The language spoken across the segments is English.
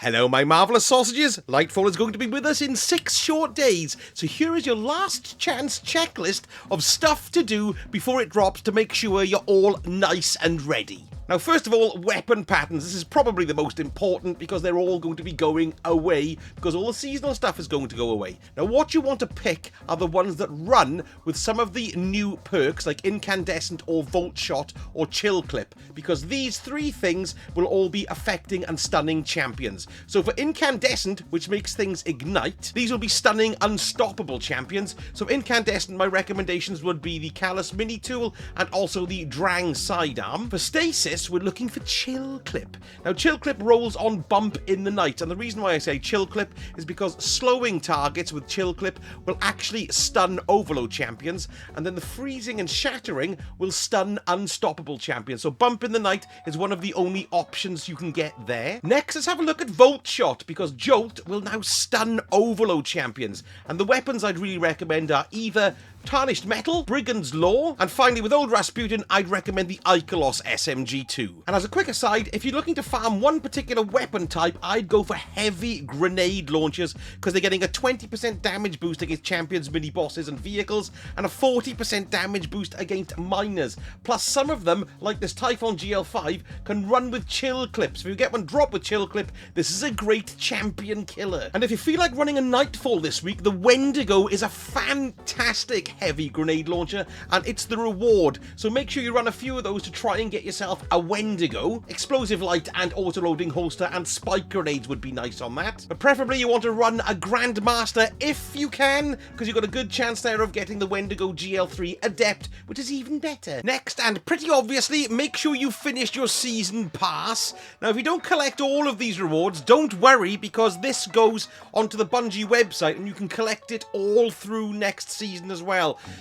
Hello, my marvellous sausages. Lightfall is going to be with us in 6 short days, so here is your last chance checklist of stuff to do before it drops to make sure you're all nice and ready. Now, first of all, weapon patterns. This is probably the most important because they're all going to be going away because all the seasonal stuff is going to go away. Now, what you want to pick are the ones that run with some of the new perks like Incandescent or Volt Shot or Chill Clip, because these 3 things will all be affecting and stunning champions. So for Incandescent, which makes things ignite, these will be stunning unstoppable champions. So Incandescent, my recommendations would be the Callus Mini Tool and also the Drang Sidearm. For Stasis, we're looking for Chill Clip. Now, Chill Clip rolls on Bump in the Night, and the reason why I say Chill Clip is because slowing targets with Chill Clip will actually stun Overload champions, and then the Freezing and Shattering will stun unstoppable champions. So Bump in the Night is one of the only options you can get there. Next, let's have a look at Volt Shot, because Jolt will now stun Overload champions, and the weapons I'd really recommend are either Tarnished Metal, Brigand's Law, and finally with Old Rasputin, I'd recommend the Ikelos SMG2. And as a quick aside, if you're looking to farm one particular weapon type, I'd go for heavy grenade launchers because they're getting a 20% damage boost against champions, mini-bosses and vehicles, and a 40% damage boost against miners. Plus some of them, like this Typhon GL5, can run with Chill Clips. If you get one drop with Chill Clip, this is a great champion killer. And if you feel like running a Nightfall this week, the Wendigo is a fantastic heavy grenade launcher, and it's the reward, so make sure you run a few of those to try and get yourself a Wendigo. Explosive light and auto-loading holster and spike grenades would be nice on that, but preferably you want to run a Grandmaster if you can, because you've got a good chance there of getting the Wendigo GL3 Adept, which is even better. Next, and pretty obviously, make sure you finished your season pass. Now, if you don't collect all of these rewards, don't worry, because this goes onto the Bungie website and you can collect it all through next season as well.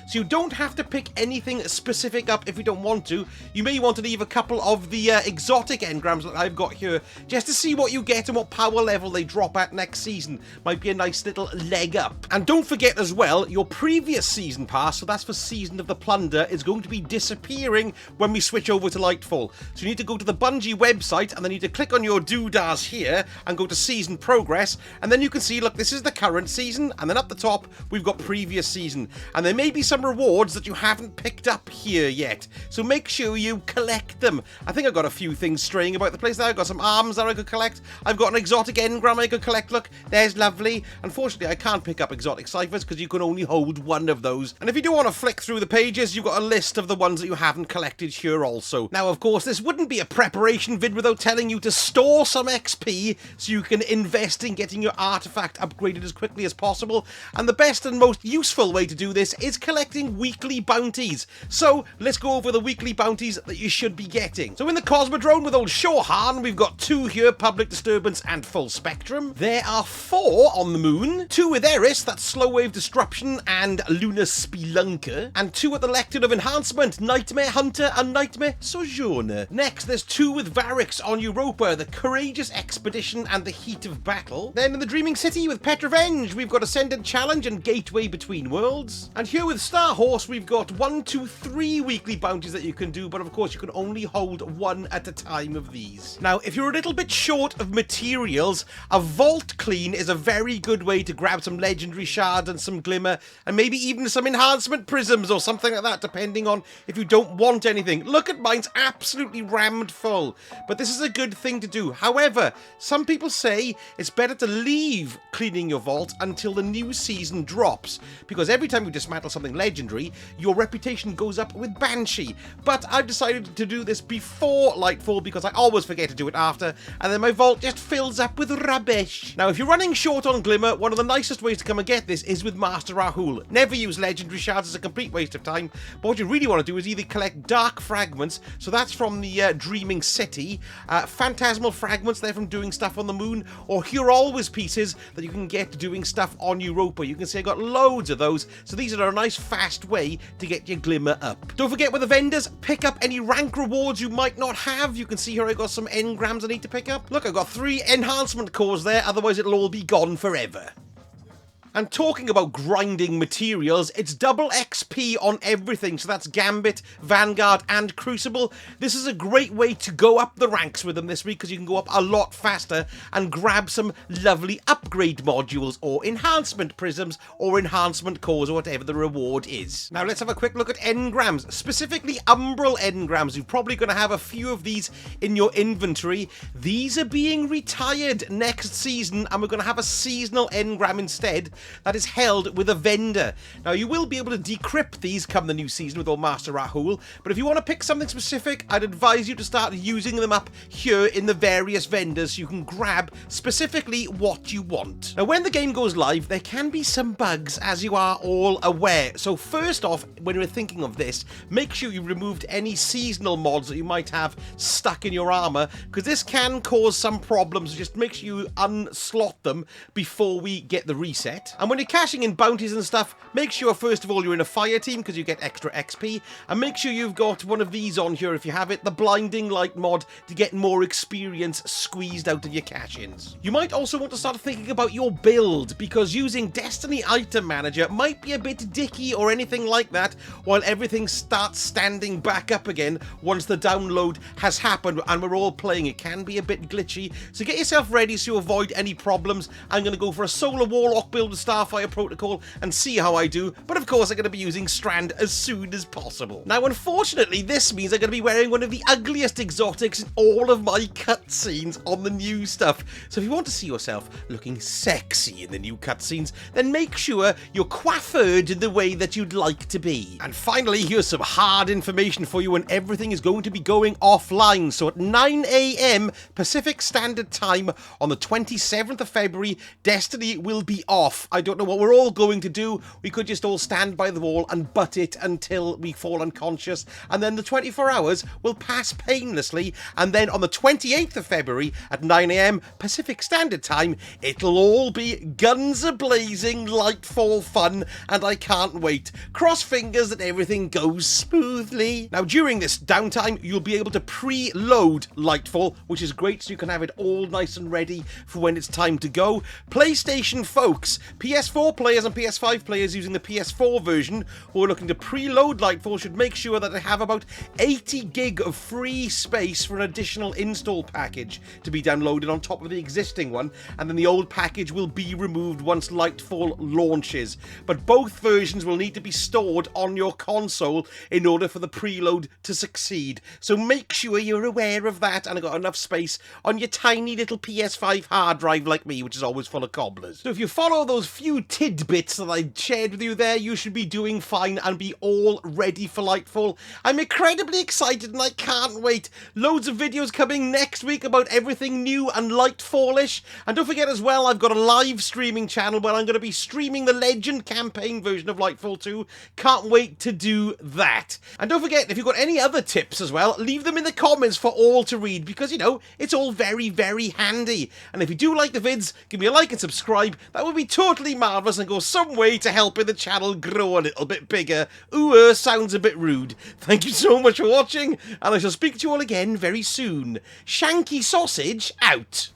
So you don't have to pick anything specific up if you don't want to. You may want to leave a couple of the exotic engrams that I've got here just to see what you get and what power level they drop at next season. Might be a nice little leg up. And don't forget as well, your previous season pass, so that's for Season of the Plunder, is going to be disappearing when we switch over to Lightfall. So you need to go to the Bungie website and then you need to click on your doodahs here and go to Season Progress, and then you can see, look, this is the current season, and then up the top we've got previous season, and there may be some rewards that you haven't picked up here yet, so make sure you collect them. I think I've got a few things straying about the place there. I've got some arms that I could collect. I've got an exotic engram I could collect. Look, there's lovely. Unfortunately, I can't pick up exotic ciphers because you can only hold one of those. And if you do want to flick through the pages, you've got a list of the ones that you haven't collected here also. Now, of course, this wouldn't be a preparation vid without telling you to store some XP so you can invest in getting your artifact upgraded as quickly as possible. And the best and most useful way to do this is collecting weekly bounties. So let's go over the weekly bounties that you should be getting. So in the Cosmodrome with old Shohan, we've got 2 here, Public Disturbance and Full Spectrum. There are 4 on the Moon, 2 with Eris, that's Slow Wave Disruption and Lunar Spelunker, and 2 at the Lectern of Enhancement, Nightmare Hunter and Nightmare Sojourner. Next, there's 2 with Varix on Europa, the Courageous Expedition and the Heat of Battle. Then in the Dreaming City with Petrevenge, we've got Ascendant Challenge and Gateway Between Worlds. And here with Star Horse, we've got 1, 2, 3 weekly bounties that you can do, but of course you can only hold 1 at a time of these. Now, if you're a little bit short of materials, a Vault Clean is a very good way to grab some legendary shards and some glimmer, and maybe even some enhancement prisms or something like that, depending on if you don't want anything. Look at mine's absolutely rammed full, but this is a good thing to do. However, some people say it's better to leave cleaning your vault until the new season drops, because every time you dismantle something legendary, your reputation goes up with Banshee. But I've decided to do this before Lightfall because I always forget to do it after, and then my vault just fills up with rubbish. Now, if you're running short on Glimmer, one of the nicest ways to come and get this is with Master Rahul. Never use legendary shards, it's a complete waste of time, but what you really want to do is either collect Dark Fragments, so that's from the Dreaming City, Phantasmal Fragments, they're from doing stuff on the Moon, or Here Always pieces that you can get doing stuff on Europa. You can see I got loads of those, so these are a nice fast way to get your Glimmer up. Don't forget with the vendors, pick up any rank rewards you might not have. You can see here I got some engrams I need to pick up. Look, I've got 3 enhancement cores there, otherwise it'll all be gone forever. And talking about grinding materials, it's double XP on everything. So that's Gambit, Vanguard, and Crucible. This is a great way to go up the ranks with them this week because you can go up a lot faster and grab some lovely upgrade modules or enhancement prisms or enhancement cores or whatever the reward is. Now let's have a quick look at engrams, specifically umbral engrams. You're probably going to have a few of these in your inventory. These are being retired next season, and we're going to have a seasonal engram instead that is held with a vendor. Now you will be able to decrypt these come the new season with old Master Rahul, but if you want to pick something specific, I'd advise you to start using them up here in the various vendors so you can grab specifically what you want. Now when the game goes live, there can be some bugs, as you are all aware. So first off, when you're thinking of this, make sure you removed any seasonal mods that you might have stuck in your armor, because this can cause some problems. Just make sure you unslot them before we get the reset. And when you're cashing in bounties and stuff, make sure first of all you're in a fire team because you get extra XP, and make sure you've got one of these on here if you have it, the blinding light mod, to get more experience squeezed out of your cash-ins. You might also want to start thinking about your build, because using Destiny Item Manager might be a bit dicky or anything like that while everything starts standing back up again once the download has happened and we're all playing. It can be a bit glitchy, so get yourself ready to avoid any problems. I'm going to go for a Solar Warlock build with Starfire Protocol and see how I do, but of course I'm going to be using Strand as soon as possible. Now unfortunately this means I'm going to be wearing one of the ugliest exotics in all of my cutscenes on the new stuff, so if you want to see yourself looking sexy in the new cutscenes, then make sure you're coiffured in the way that you'd like to be. And finally, here's some hard information for you, and everything is going to be going offline. So at 9 AM Pacific Standard Time on the 27th of February, Destiny will be off. I don't know what we're all going to do. We could just all stand by the wall and butt it until we fall unconscious, and then the 24 hours will pass painlessly, and then on the 28th of February at 9 AM Pacific Standard Time, it'll all be guns a-blazing Lightfall fun, and I can't wait. Cross fingers that everything goes smoothly. Now during this downtime, you'll be able to preload Lightfall, which is great, so you can have it all nice and ready for when it's time to go. PlayStation folks, PS4 players and PS5 players using the PS4 version who are looking to preload Lightfall should make sure that they have about 80 gig of free space for an additional install package to be downloaded on top of the existing one, and then the old package will be removed once Lightfall launches. But both versions will need to be stored on your console in order for the preload to succeed. So make sure you're aware of that and got enough space on your tiny little PS5 hard drive like me, which is always full of cobblers. So if you follow those few tidbits that I shared with you there, you should be doing fine and be all ready for Lightfall. I'm incredibly excited and I can't wait. Loads of videos coming next week about everything new and Lightfallish. And don't forget as well, I've got a live streaming channel where I'm going to be streaming the Legend campaign version of Lightfall 2. Can't wait to do that. And don't forget, if you've got any other tips as well, leave them in the comments for all to read, because, you know, it's all very, very handy. And if you do like the vids, give me a like and subscribe. That would be totally marvellous and go some way to helping the channel grow a little bit bigger. Ooh, sounds a bit rude. Thank you so much for watching, and I shall speak to you all again very soon. Shanky Sausage out.